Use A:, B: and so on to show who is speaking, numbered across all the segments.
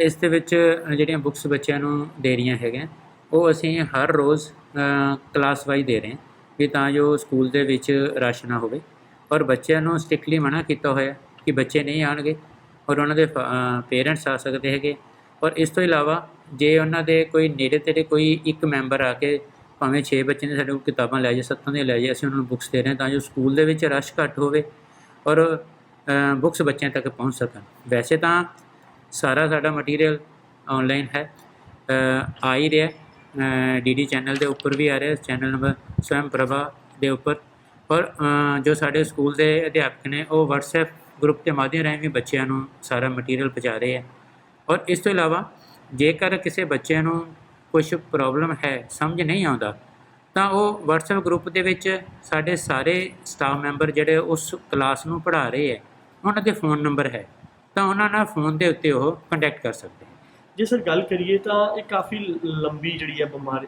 A: ਇਸ ਦੇ ਵਿੱਚ ਜਿਹੜੀਆਂ ਬੁੱਕਸ ਬੱਚਿਆਂ ਨੂੰ ਦੇ ਰਹੀਆਂ ਹੈਗੀਆਂ ਉਹ ਅਸੀਂ ਹਰ ਰੋਜ਼ ਕਲਾਸ ਵਾਈਜ਼ ਦੇ ਰਹੇ ਹਾਂ ਵੀ ਤਾਂ ਜੋ ਸਕੂਲ ਦੇ ਵਿੱਚ ਰਸ਼ ਨਾ ਹੋਵੇ। ਔਰ ਬੱਚਿਆਂ ਨੂੰ ਸਟ੍ਰਿਕਟਲੀ ਮਨ੍ਹਾ ਕੀਤਾ ਹੋਇਆ ਕਿ ਬੱਚੇ ਨਹੀਂ ਆਉਣਗੇ ਔਰ ਉਹਨਾਂ ਦੇ ਪੇਰੈਂਟਸ ਆ ਸਕਦੇ ਹੈਗੇ। ਔਰ ਇਸ ਤੋਂ ਇਲਾਵਾ ਜੇ ਉਹਨਾਂ ਦੇ ਕੋਈ ਨੇੜੇ ਤੇੜੇ ਕੋਈ ਇੱਕ ਮੈਂਬਰ ਆ ਕੇ ਭਾਵੇਂ 6 ਬੱਚੇ ਨੇ ਸਾਡੇ ਕੋਲ ਕਿਤਾਬਾਂ ਲੈ ਜਾਏ 7 ਦੀਆਂ ਲੈ ਜਾਏ, ਅਸੀਂ ਉਹਨਾਂ ਨੂੰ ਬੁੱਕਸ ਦੇ ਰਹੇ ਹਾਂ ਤਾਂ ਜੋ ਸਕੂਲ ਦੇ ਵਿੱਚ ਰਸ਼ ਘੱਟ ਹੋਵੇ ਔਰ ਬੁੱਕਸ ਬੱਚਿਆਂ ਤੱਕ ਪਹੁੰਚ ਸਕਣ। ਵੈਸੇ ਤਾਂ ਸਾਰਾ ਸਾਡਾ ਮਟੀਰੀਅਲ ਔਨਲਾਈਨ ਹੈ, ਆ ਹੀ ਰਿਹਾ ਡੀ ਚੈਨਲ ਦੇ ਉੱਪਰ ਵੀ ਆ ਰਿਹਾ, ਚੈਨਲ ਨੰਬਰ ਸਵੈਮ ਪ੍ਰਭਾ ਦੇ ਉੱਪਰ। ਔਰ ਜੋ ਸਾਡੇ ਸਕੂਲ ਦੇ ਅਧਿਆਪਕ ਨੇ ਉਹ ਵਟਸਐਪ ਗਰੁੱਪ ਦੇ ਮਾਧਿਅਮ ਰਾਹੀਂ ਵੀ ਬੱਚਿਆਂ ਨੂੰ ਸਾਰਾ ਮਟੀਰੀਅਲ ਪਹੁੰਚਾ ਰਹੇ ਹੈ। ਔਰ ਇਸ ਤੋਂ ਇਲਾਵਾ ਜੇਕਰ ਕਿਸੇ ਬੱਚੇ ਨੂੰ ਕੁਛ ਪ੍ਰੋਬਲਮ ਹੈ, ਸਮਝ ਨਹੀਂ ਆਉਂਦਾ, ਤਾਂ ਉਹ ਵਟਸਐਪ ਗਰੁੱਪ ਦੇ ਵਿੱਚ ਸਾਡੇ ਸਾਰੇ ਸਟਾਫ ਮੈਂਬਰ ਜਿਹੜੇ ਉਸ ਕਲਾਸ ਨੂੰ ਪੜ੍ਹਾ ਰਹੇ ਹੈ ਉਹਨਾਂ ਦੇ फ़ोन ਨੰਬਰ ਹੈ, ਤਾਂ ਉਹਨਾਂ ਨਾਲ फ़ोन ਦੇ ਉੱਤੇ ਉਹ ਕੰਟੈਕਟ ਕਰ ਸਕਦੇ ਹੈ।
B: ਜੇ ਸਰ ਗੱਲ ਕਰੀਏ ਤਾਂ ਇਹ ਕਾਫੀ ਲੰਬੀ ਜਿਹੜੀ ਹੈ ਬਿਮਾਰੀ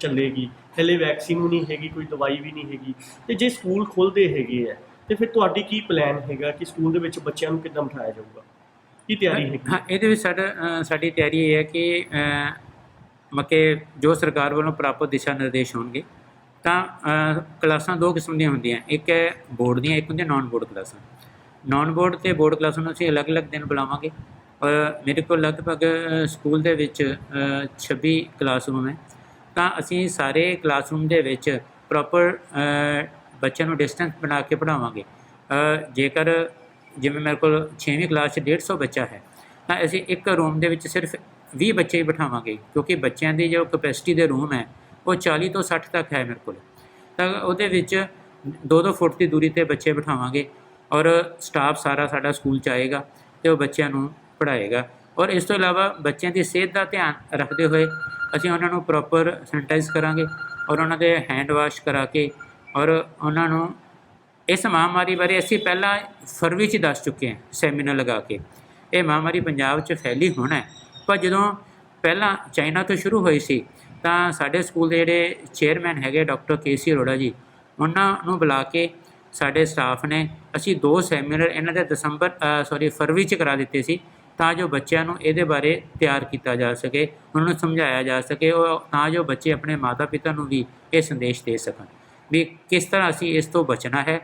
B: ਚੱਲੇਗੀ, ਹਲੇ ਵੈਕਸੀਨ ਵੀ ਨਹੀਂ ਹੈਗੀ, ਕੋਈ ਦਵਾਈ ਵੀ ਨਹੀਂ ਹੈਗੀ, ਅਤੇ ਜੇ ਸਕੂਲ ਖੁੱਲ੍ਹਦੇ ਹੈਗੇ ਹੈ ਤਾਂ ਫਿਰ ਤੁਹਾਡੀ ਕੀ ਪਲਾਨ ਹੈਗਾ ਕਿ ਸਕੂਲ ਦੇ ਵਿੱਚ ਬੱਚਿਆਂ ਨੂੰ ਕਿੱਦਾਂ ਬਿਠਾਇਆ ਜਾਊਗਾ, ਕੀ ਤਿਆਰੀ ਹੈਗੀ?
A: ਹਾਂ, ਇਹਦੇ ਵਿੱਚ ਸਾਡੀ ਤਿਆਰੀ ਇਹ ਹੈ ਕਿ ਮਤਲਬ ਜੋ ਸਰਕਾਰ ਵੱਲੋਂ ਪ੍ਰਾਪਤ ਦਿਸ਼ਾ ਨਿਰਦੇਸ਼ ਹੋਣਗੇ ਤਾਂ ਕਲਾਸਾਂ 2 ਕਿਸਮ ਦੀਆਂ ਹੁੰਦੀਆਂ, ਇੱਕ ਹੈ ਬੋਰਡ ਦੀਆਂ, ਇੱਕ ਹੁੰਦੀਆਂ ਨੌਨ ਬੋਰਡ ਕਲਾਸਾਂ। ਨੌਨ ਬੋਰਡ ਅਤੇ ਬੋਰਡ ਕਲਾਸਾਂ ਨੂੰ ਅਸੀਂ ਅਲੱਗ-ਅਲੱਗ ਦਿਨ ਬੁਲਾਵਾਂਗੇ। ਔਰ ਮੇਰੇ ਕੋਲ ਲਗਭਗ ਸਕੂਲ ਦੇ ਵਿੱਚ 26 ਕਲਾਸਰੂਮ ਹੈ, ਤਾਂ ਅਸੀਂ ਸਾਰੇ ਕਲਾਸਰੂਮ ਦੇ ਵਿੱਚ ਪ੍ਰੋਪਰ ਬੱਚਿਆਂ ਨੂੰ ਡਿਸਟੈਂਸ ਬਣਾ ਕੇ ਪੜ੍ਹਾਵਾਂਗੇ। ਜੇਕਰ ਜਿਵੇਂ ਮੇਰੇ ਕੋਲ 6ਵੀਂ ਕਲਾਸ 'ਚ 150 ਬੱਚਾ ਹੈ ਤਾਂ ਅਸੀਂ ਇੱਕ ਰੂਮ ਦੇ ਵਿੱਚ ਸਿਰਫ 20 ਬੱਚੇ ਹੀ ਬਿਠਾਵਾਂਗੇ, ਕਿਉਂਕਿ ਬੱਚਿਆਂ ਦੀ ਜੋ ਕਪੈਸਿਟੀ ਦੇ ਰੂਮ ਹੈ ਉਹ 40 ਤੋਂ 60 ਤੱਕ ਹੈ ਮੇਰੇ ਕੋਲ। ਤਾਂ ਉਹਦੇ ਵਿੱਚ 2-2 ਫੁੱਟ ਦੀ ਦੂਰੀ 'ਤੇ ਬੱਚੇ ਬਿਠਾਵਾਂਗੇ ਔਰ ਸਟਾਫ ਸਾਰਾ ਸਾਡਾ ਸਕੂਲ 'ਚ ਆਏਗਾ ਅਤੇ ਉਹ ਬੱਚਿਆਂ ਨੂੰ ਪੜ੍ਹਾਏਗਾ। ਔਰ ਇਸ ਤੋਂ ਇਲਾਵਾ ਬੱਚਿਆਂ ਦੀ ਸਿਹਤ ਦਾ ਧਿਆਨ ਰੱਖਦੇ ਹੋਏ ਅਸੀਂ ਉਹਨਾਂ ਨੂੰ ਪ੍ਰੋਪਰ ਸੈਨੀਟਾਈਜ਼ ਕਰਾਂਗੇ ਔਰ ਉਹਨਾਂ ਦੇ ਹੈਂਡ ਵਾਸ਼ ਕਰਾ ਕੇ, ਔਰ ਉਹਨਾਂ ਨੂੰ ਇਸ ਮਹਾਂਮਾਰੀ ਬਾਰੇ ਅਸੀਂ ਪਹਿਲਾਂ ਫਰਵਰੀ 'ਚ ਦੱਸ ਚੁੱਕੇ ਹਾਂ ਸੈਮੀਨਾਰ ਲਗਾ ਕੇ। ਇਹ ਮਹਾਂਮਾਰੀ ਪੰਜਾਬ 'ਚ ਫੈਲੀ ਹੁਣ ਹੈ, ਪਰ ਜਦੋਂ ਪਹਿਲਾਂ ਚਾਈਨਾ ਤੋਂ ਸ਼ੁਰੂ ਹੋਈ ਸੀ ਤਾਂ ਸਾਡੇ ਸਕੂਲ ਦੇ ਜਿਹੜੇ ਚੇਅਰਮੈਨ ਹੈਗੇ ਡਾਕਟਰ KC ਅਰੋੜਾ ਜੀ, ਉਹਨਾਂ ਨੂੰ ਬੁਲਾ ਕੇ ਸਾਡੇ ਸਟਾਫ ਨੇ ਅਸੀਂ 2 ਸੈਮੀਨਾਰ ਇਹਨਾਂ ਦੇ ਫਰਵਰੀ 'ਚ ਕਰਾ ਦਿੱਤੇ ਸੀ ਤਾਂ ਜੋ ਬੱਚਿਆਂ ਨੂੰ ਇਹਦੇ ਬਾਰੇ ਤਿਆਰ ਕੀਤਾ ਜਾ ਸਕੇ, ਉਹਨਾਂ ਨੂੰ ਸਮਝਾਇਆ ਜਾ ਸਕੇ, ਉਹ ਤਾਂ ਜੋ ਬੱਚੇ ਆਪਣੇ ਮਾਤਾ ਪਿਤਾ ਨੂੰ ਵੀ ਇਹ ਸੰਦੇਸ਼ ਦੇ ਸਕਣ ਵੀ ਕਿਸ ਤਰ੍ਹਾਂ ਅਸੀਂ ਇਸ ਤੋਂ ਬਚਣਾ ਹੈ,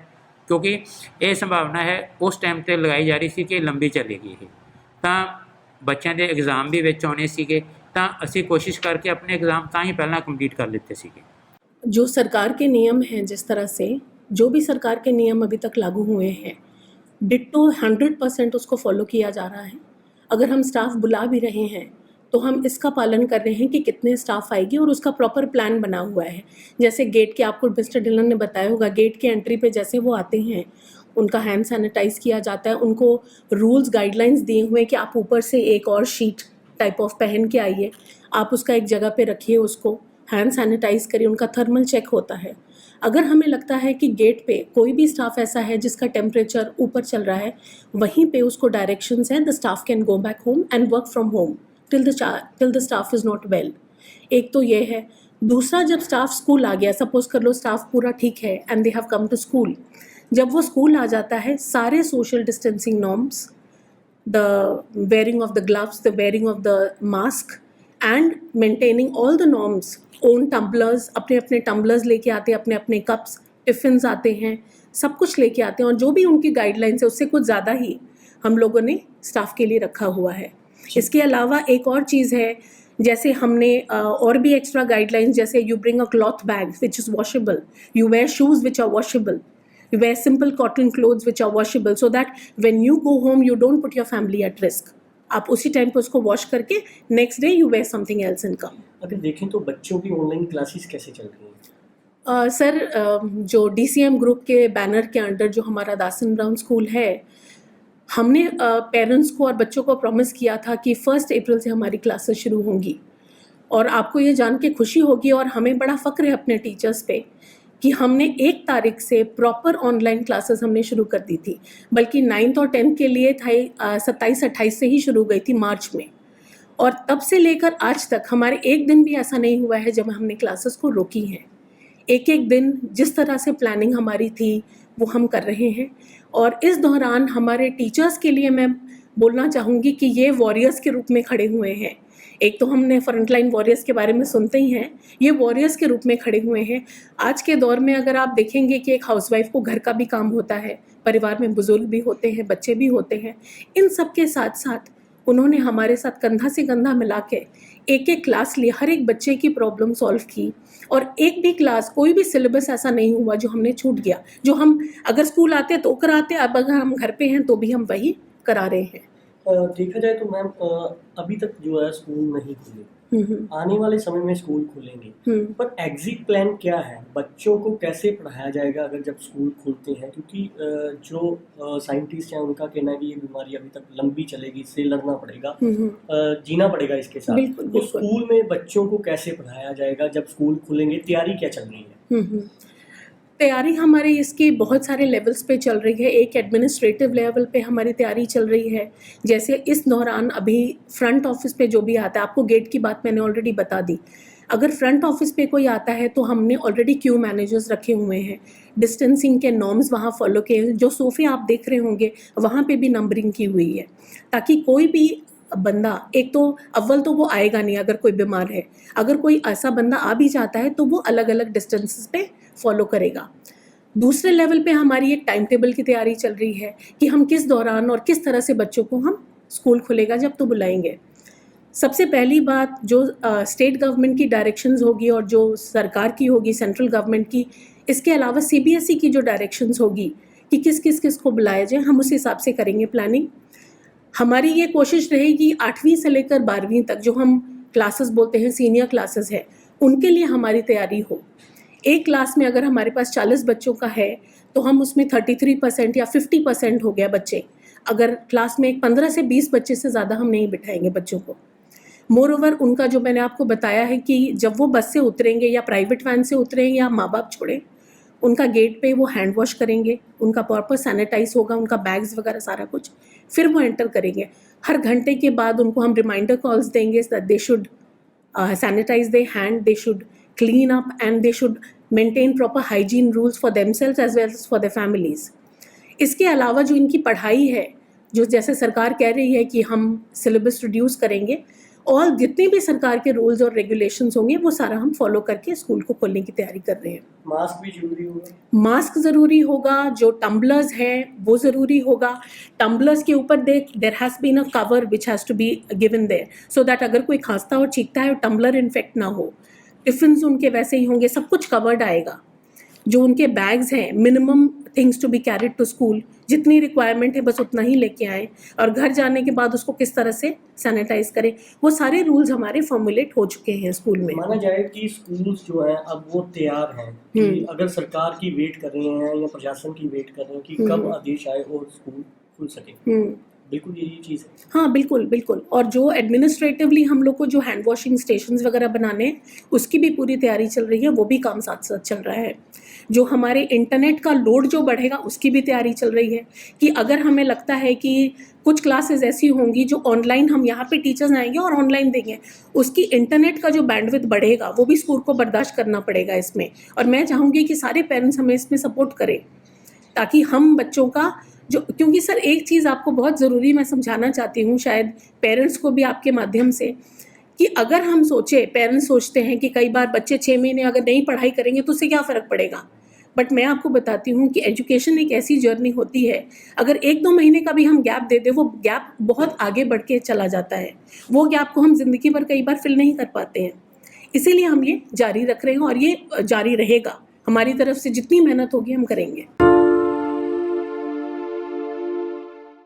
A: ਕਿਉਂਕਿ ਇਹ ਸੰਭਾਵਨਾ ਹੈ ਉਸ ਟਾਈਮ 'ਤੇ ਲਗਾਈ ਜਾ ਰਹੀ ਸੀ ਕਿ ਲੰਬੀ ਚੱਲੇਗੀ ਇਹ। ਤਾਂ ਬੱਚਿਆਂ ਦੇ ਐਗਜ਼ਾਮ ਵੀ ਵਿੱਚ ਆਉਣੇ ਸੀਗੇ, ਤਾਂ ਅਸੀਂ कोशिश करके अपने एग्ज़ाम ਤਾਂ ही पहला कंप्लीट कर लेते सीगे।
C: जो सरकार के नियम हैं, जिस तरह से जो भी सरकार के नियम अभी तक लागू हुए हैं, डिट्टो 100% उसको फॉलो किया जा रहा है। अगर हम स्टाफ बुला भी रहे हैं तो हम इसका पालन कर रहे हैं कि कितने स्टाफ आएगी और उसका प्रॉपर प्लान बना हुआ है। जैसे गेट के, आपको मिस्टर डिलन ने बताया होगा, गेट के एंट्री पे जैसे वो आते हैं उनका हैंड सैनिटाइज़ किया जाता है, उनको रूल्स गाइडलाइंस दिए हुए हैं कि आप ऊपर से एक और शीट टाइप ऑफ पहन के आइए, आप उसका एक जगह पे रखिए, उसको हैंड सैनिटाइज़ करिए, उनका थर्मल चेक होता है। अगर हमें लगता है कि गेट पे कोई भी स्टाफ ऐसा है जिसका टेम्परेचर ऊपर चल रहा है, वहीं पे उसको डायरेक्शंस हैं, the staff can go back home and work from home till the staff is not well. एक तो ये है। दूसरा, जब स्टाफ स्कूल आ गया, सपोज कर लो स्टाफ पूरा ठीक है and they have come to school, जब वो स्कूल आ जाता है सारे social distancing norms, the wearing of the gloves, the wearing of the mask and maintaining all the norms, own tumblers, अपने अपने टम्बलर्स लेके आते हैं, अपने अपने कप्स, टिफ़िन्स आते हैं, सब कुछ लेके आते हैं, और जो भी उनकी गाइडलाइंस है उससे कुछ ज़्यादा ही हम लोगों ने स्टाफ के लिए रखा हुआ है। इसके अलावा एक और चीज़ है, जैसे हमने और भी एक्स्ट्रा गाइडलाइंस, जैसे you bring a cloth bag which is washable, you wear shoes which are washable, you wear simple cotton clothes which are washable, so that when you go home you don't put your family at risk. आप उसी time पे उसको wash करके next day you wear something else and come.
B: अगर देखें तो बच्चों की ऑनलाइन क्लासेस कैसे चल रही हैं?
C: सर, जो DCM ग्रुप के बैनर के अंडर जो हमारा दासन ब्राउन स्कूल है, हमने पेरेंट्स को और बच्चों को प्रॉमिस किया था कि 1 अप्रैल से हमारी क्लासेस शुरू होंगी। और आपको ये जान के खुशी होगी और हमें बड़ा फ़ख्र है अपने टीचर्स पे कि हमने 1 तारीख से प्रॉपर ऑनलाइन क्लासेस हमने शुरू कर दी थी, बल्कि 9th और 10th के लिए था 27-28 से ही शुरू गई थी मार्च में। और तब से लेकर आज तक हमारे एक दिन भी ऐसा नहीं हुआ है जब हमने क्लासेस को रोकी हैं। एक दिन जिस तरह से प्लानिंग हमारी थी वो हम कर रहे हैं। और इस दौरान हमारे टीचर्स के लिए मैं बोलना चाहूँगी कि ये वॉरियर्स के रूप में खड़े हुए हैं। एक तो हमने फ्रंटलाइन वॉरियर्स के बारे में सुनते ही हैं, ये वॉरियर्स के रूप में खड़े हुए हैं। आज के दौर में अगर आप देखेंगे कि एक हाउसवाइफ को घर का भी काम होता है, परिवार में बुजुर्ग भी होते हैं, बच्चे भी होते हैं, इन सब के साथ साथ उन्होंने हमारे साथ कंधा से कंधा मिला के एक एक क्लास ली, हर एक बच्चे की प्रॉब्लम सॉल्व की, और एक भी क्लास, कोई भी सिलेबस ऐसा नहीं हुआ जो हमने छूट गया, जो हम अगर स्कूल आते तो कराते, अब अगर हम घर पे हैं तो भी हम वही करा रहे हैं।
B: देखा जाए तो मैम अभी तक जो है स्कूल नहीं खुले, आने वाले समय में स्कूल खुलेंगे, पर एग्जिट प्लान क्या है? बच्चों को कैसे पढ़ाया जाएगा अगर जब स्कूल खुलते हैं? क्योंकि जो साइंटिस्ट हैं उनका कहना है कि ये बीमारी अभी तक लंबी चलेगी, इससे लड़ना पड़ेगा, जीना पड़ेगा इसके साथ।
C: बिल्कुल,
B: तो
C: बिल्कुल।
B: स्कूल में बच्चों को कैसे पढ़ाया जाएगा जब स्कूल खुलेंगे? तैयारी क्या चल रही है?
C: तैयारी हमारी इसकी बहुत सारे लेवल्स पे चल रही है। एक एडमिनिस्ट्रेटिव लेवल पे हमारी तैयारी चल रही है, जैसे इस दौरान अभी फ्रंट ऑफिस पे जो भी आता है, आपको गेट की बात मैंने ऑलरेडी बता दी। अगर फ्रंट ऑफिस पे कोई आता है तो हमने ऑलरेडी क्यू मैनेजर्स रखे हुए हैं, डिस्टेंसिंग के नॉर्म्स वहाँ फॉलो किए हैं। जो सोफ़े आप देख रहे होंगे वहाँ पे भी नंबरिंग की हुई है, ताकि कोई भी बंदा, एक तो अव्वल तो वो आएगा नहीं अगर कोई बीमार है, अगर कोई ऐसा बंदा आ भी जाता है तो वो अलग अलग डिस्टेंसेस पे फॉलो करेगा। दूसरे लेवल पे हमारी एक टाइम टेबल की तैयारी चल रही है कि हम किस दौरान और किस तरह से बच्चों को हम स्कूल खुलेगा जब तो बुलाएंगे। सबसे पहली बात, जो स्टेट गवर्नमेंट की डायरेक्शंस होगी और जो सरकार की होगी, सेंट्रल गवर्नमेंट की, इसके अलावा CBSE की जो डायरेक्शंस होगी कि किस को बुलाया जाए, हम उस हिसाब से करेंगे प्लानिंग। हमारी ये कोशिश रहेगी 8वीं से लेकर 12वीं तक जो हम क्लासेस बोलते हैं, सीनियर क्लासेस है, उनके लिए हमारी तैयारी हो। एक क्लास में अगर हमारे पास 40 बच्चों का है तो हम उसमें 33% या 50% हो गया बच्चे, अगर क्लास में एक 15 से 20 बच्चे से ज़्यादा हम नहीं बिठाएंगे बच्चों को। मोर ओवर, उनका जो मैंने आपको बताया है कि जब वो बस से उतरेंगे या प्राइवेट वैन से उतरें या माँ बाप छोड़ें, उनका गेट पे वो हैंड वॉश करेंगे, उनका प्रॉपर सैनिटाइज होगा, उनका बैग्स वगैरह सारा कुछ, फिर वो एंटर करेंगे। हर घंटे के बाद उनको हम रिमाइंडर कॉल्स देंगे that they should sanitise their hand, they should clean up and they should maintain proper hygiene rules for themselves as well as for their families. इसके अलावा जो इनकी पढ़ाई है, जो जैसे सरकार कह रही है कि हम सिलेबस रिड्यूस करेंगे, और जितने भी सरकार के रूल्स और रेगुलेशंस होंगे वो सारा हम फॉलो करके स्कूल को खोलने की तैयारी कर रहे हैं।
B: मास्क भी जरूरी होगा?
C: मास्क ज़रूरी होगा, जो टम्बलर्स हैं वो ज़रूरी होगा। टम्बलर्स के ऊपर there has been a cover which has to be given there so that अगर कोई खांसता और छींकता है टम्बलर इन्फेक्ट ना हो। टिफ़िन्स उनके वैसे ही होंगे, सब कुछ कवर्ड आएगा। जो उनके बैग्स हैं, minimum things to be carried to school, जितनी रिक्वायरमेंट है बस उतना ही लेके आएँ, और घर जाने के बाद उसको किस तरह से सैनिटाइज करें, वो सारे रूल्स हमारे फॉर्मुलेट हो चुके हैं स्कूल में।
B: माना जाए कि स्कूल्स जो हैं अब वो तैयार हैं कि अगर सरकार की वेट कर रहे हैं या प्रशासन की वेट कर रहे हैं कि कब आदेश आए और स्कूल खुल सके, बिल्कुल यही चीज़ है।
C: हाँ, बिल्कुल बिल्कुल। और जो एडमिनिस्ट्रेटिवली हम लोग को जो हैंड वॉशिंग स्टेशंस वगैरह बनाने हैं, उसकी भी पूरी तैयारी चल रही है, वो भी काम साथ साथ चल रहा है। जो हमारे इंटरनेट का लोड जो बढ़ेगा उसकी भी तैयारी चल रही है कि अगर हमें लगता है कि कुछ क्लासेस ऐसी होंगी जो ऑनलाइन, हम यहाँ पे टीचर्स आएंगे और ऑनलाइन देंगे, उसकी इंटरनेट का जो बैंडविड्थ बढ़ेगा वो भी स्कूल को बर्दाश्त करना पड़ेगा इसमें। और मैं चाहूँगी कि सारे पेरेंट्स हमें इसमें सपोर्ट करें, ताकि हम बच्चों का जो, क्योंकि सर एक चीज़ आपको बहुत ज़रूरी मैं समझाना चाहती हूँ, शायद पेरेंट्स को भी आपके माध्यम से, कि अगर हम सोचे, पेरेंट्स सोचते हैं कि कई बार बच्चे 6 महीने अगर नहीं पढ़ाई करेंगे तो उससे क्या फ़र्क पड़ेगा, बट मैं आपको बताती हूँ कि एजुकेशन एक ऐसी जर्नी होती है, अगर 1-2 महीने का भी हम गैप दे दें, वो गैप बहुत आगे बढ़ के चला जाता है। वो गैप को हम ज़िंदगी भर कई बार फिल नहीं कर पाते हैं, इसीलिए हम ये जारी रख रहे हैं और ये जारी रहेगा। हमारी तरफ से जितनी मेहनत होगी हम करेंगे।